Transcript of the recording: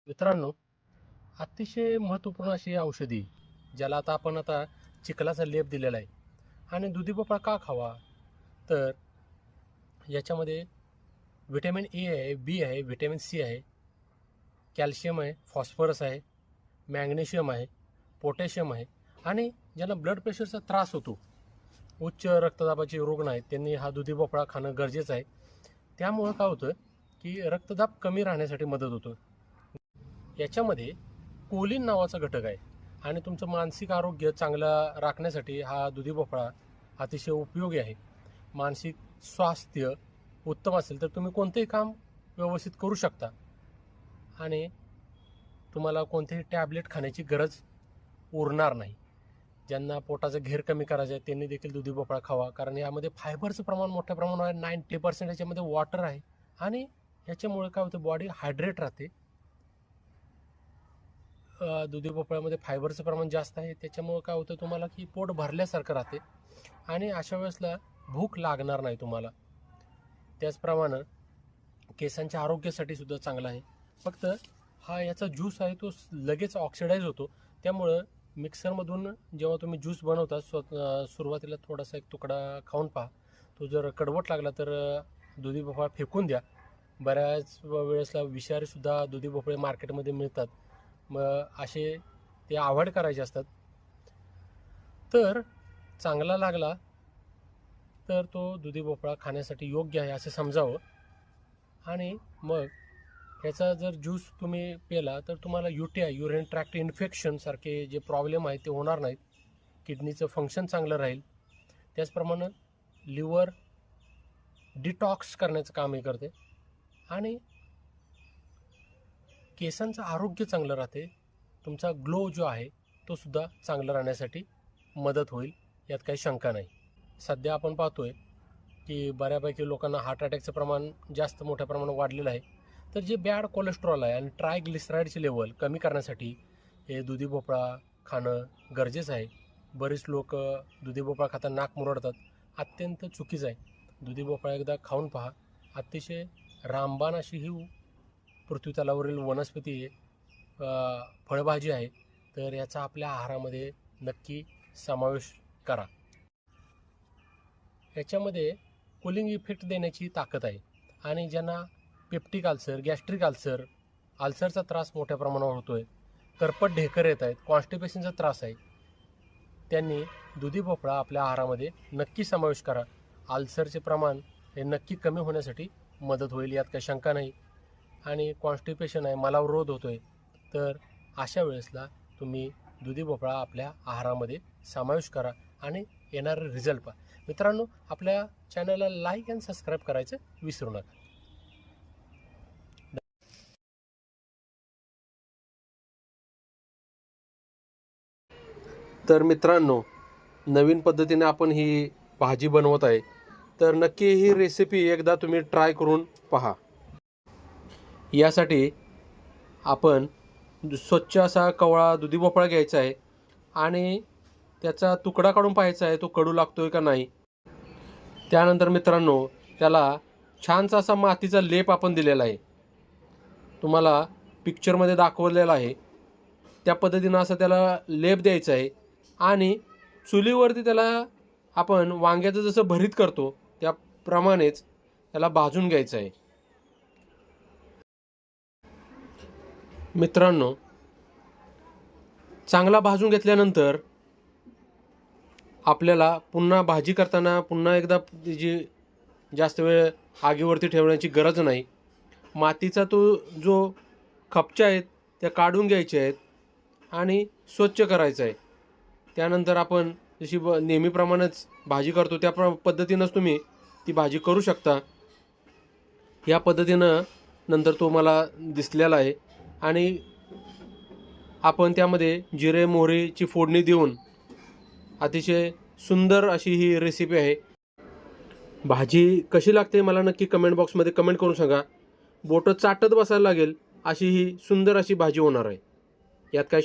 मित्रांनो, अतिशय महत्त्वपूर्ण अशी औषधी ज्याला आपण चिखलाचा लेप दिलेला आहे. आणि दुधी भोपळा का खावा? तर याच्यामध्ये व्हिटॅमिन ए आहे, बी आहे, व्हिटॅमिन सी आहे, कॅल्शियम आहे, फॉस्फरस आहे, मॅग्नेशियम आहे, पोटॅशियम आहे. आणि ज्यांना ब्लड प्रेशरचा त्रास होतो, उच्च रक्तदाबाचे रुग्ण आहेत, त्यांनी हा दुधी भोपळा खाणं गरजेचं आहे. त्यामुळं काय होतं की रक्तदाब कमी राहण्यासाठी मदत होतो. याच्यामध्ये कोलिन नावाचा घटक आहे आणि तुमचं मानसिक आरोग्य चांगलं राखण्यासाठी हा दुधी भोपळा अतिशय उपयोगी आहे. मानसिक स्वास्थ्य उत्तम असेल तर तुम्ही कोणतेही काम व्यवस्थित करू शकता आणि तुम्हाला कोणतेही टॅबलेट खाण्याची गरज उरणार नाही. ज्यांना पोटाचा घेर कमी करायचा आहे त्यांनी देखील दुधी भोपळा खावा, कारण यामध्ये फायबरचं प्रमाण मोठ्या प्रमाणावर आहे. 90% याच्यामध्ये वॉटर आहे आणि याच्यामुळे काय होतं, बॉडी हायड्रेट राहते. दुधी भोपळ्यामध्ये फायबरचं प्रमाण जास्त आहे, त्याच्यामुळे काय होतं तुम्हाला की पोट भरल्यासारखं राहते आणि अशा वेळेसला भूक लागणार नाही तुम्हाला. त्याचप्रमाणे केसांच्या आरोग्यासाठी सुद्धा चांगला आहे. फक्त हा याचा ज्यूस आहे तो लगेच ऑक्सिडाईज होतो, त्यामुळं मिक्सरमधून जेव्हा तुम्ही ज्यूस बनवता सुरुवातीला थोडासा एक तुकडा खाऊन पहा. तो जर कडवट लागला तर दुधी भोपळा फेकून द्या. बऱ्याच वेळेसला विषारीसुद्धा दुधी भोपळे मार्केटमध्ये मिळतात, मग असे ते अवॉइड करायचे असतात. तर चांगला लागला तर तो दुधी भोपळा खाण्यासाठी योग्य आहे असं समजावं. आणि मग ह्याचा जर ज्यूस तुम्ही पिला तर तुम्हाला UTI युरिन ट्रॅक्ट इन्फेक्शन सारखे जे प्रॉब्लेम आहेत ते होणार नाहीत. किडनीचं फंक्शन चांगलं राहील. त्याचप्रमाणे लिव्हर डिटॉक्स करण्याचं काम हे करते आणि केसांचं आरोग्य चांगलं राहते. तुमचा ग्लो जो आहे तो सुद्धा चांगला राहण्यासाठी मदत होईल, यात काही शंका नाही. सध्या आपण पाहतोय की बऱ्यापैकी लोकांना हार्ट अटॅकचं प्रमाण जास्त मोठ्या प्रमाणात वाढलेलं आहे. तर जे बॅड कोलेस्ट्रॉल आहे आणि ट्रायग्लिसराईडचे लेवल कमी करण्यासाठी हे दुधी भोपळा खाणं गरजेचं आहे. बरेच लोक दुधी भोपळा खाताना नाक मुरडतात, अत्यंत चुकीचं आहे. दुधी भोपळा एकदा खाऊन पहा. अतिशय रामबाण अशी ही पृथ्वीतलावरील वनस्पती आहे, फळभाजी आहे. तर याचा आपल्या आहारामध्ये नक्की समावेश करा. याच्यामध्ये कूलिंग इफेक्ट देण्याची ताकद आहे आणि ज्यांना पेप्टिक अल्सर, गॅस्ट्रिक अल्सर, अल्सरचा त्रास मोठ्या प्रमाणावर होतो आहे, करपट ढेकर येत आहेत, कॉन्स्टिपेशनचा त्रास आहे, त्यांनी दुधी भोपळा आपल्या आहारामध्ये नक्की समावेश करा. अल्सरचे प्रमाण हे नक्की कमी होण्यासाठी मदत होईल, यात काही शंका नाही. आणि कॉन्स्टिपेशन आहे, मलावरोध होतो आहे, तर अशा वेळेसला तुम्ही दुधी भोपळा आपल्या आहारामध्ये समावेश करा आणि येणारे रिझल्ट पहा. मित्रांनो, आपल्या चॅनलला लाईक आणि सबस्क्राईब करायचं विसरू नका. तर मित्रांनो, नवीन पद्धतीने आपण ही भाजी बनवत आहे, तर नक्की ही रेसिपी एकदा तुम्ही ट्राय करून पहा. यासाठी आपण स्वच्छ असा कवळा दुधी भोपळा घ्यायचा आहे आणि त्याचा तुकडा काढून पाहायचा आहे तो कडू लागतोय का नाही. त्यानंतर मित्रांनो, त्याला छानसा असा मातीचा लेप आपण दिलेला आहे, तुम्हाला पिक्चरमध्ये दाखवलेला आहे त्या पद्धतीनं असं त्याला लेप द्यायचा आहे. आणि चुलीवरती त्याला आपण वांग्याचं जसं भरीत करतो त्याप्रमाणेच त्याला भाजून घ्यायचं आहे. मित्रांनो, चांगला भाजून घेतल्यानंतर आपल्याला पुन्हा भाजी करताना पुन्हा एकदा जी जास्त वेळ आगीवरती ठेवण्याची गरज नाही. मातीचा तो जो खपच्या आहेत त्या काढून घ्यायच्या आहेत आणि स्वच्छ करायचं आहे. त्यानंतर आपण जशी नेहमीप्रमाणेच भाजी करतो त्या पद्धतीनंच तुम्ही ती भाजी करू शकता. या पद्धतीनं नंतर तो मला दिसलेला आहे आणि आपण त्यामध्ये जिरे मोहरीची फोडणी देऊन अतिशय सुंदर अशी ही रेसिपी आहे. भाजी कशी लागते मला नक्की कमेंट बॉक्समध्ये कमेंट करून सांगा. बोटं चाटत बसायला लागेल अशी ही सुंदर अशी भाजी होणार आहे, यात काय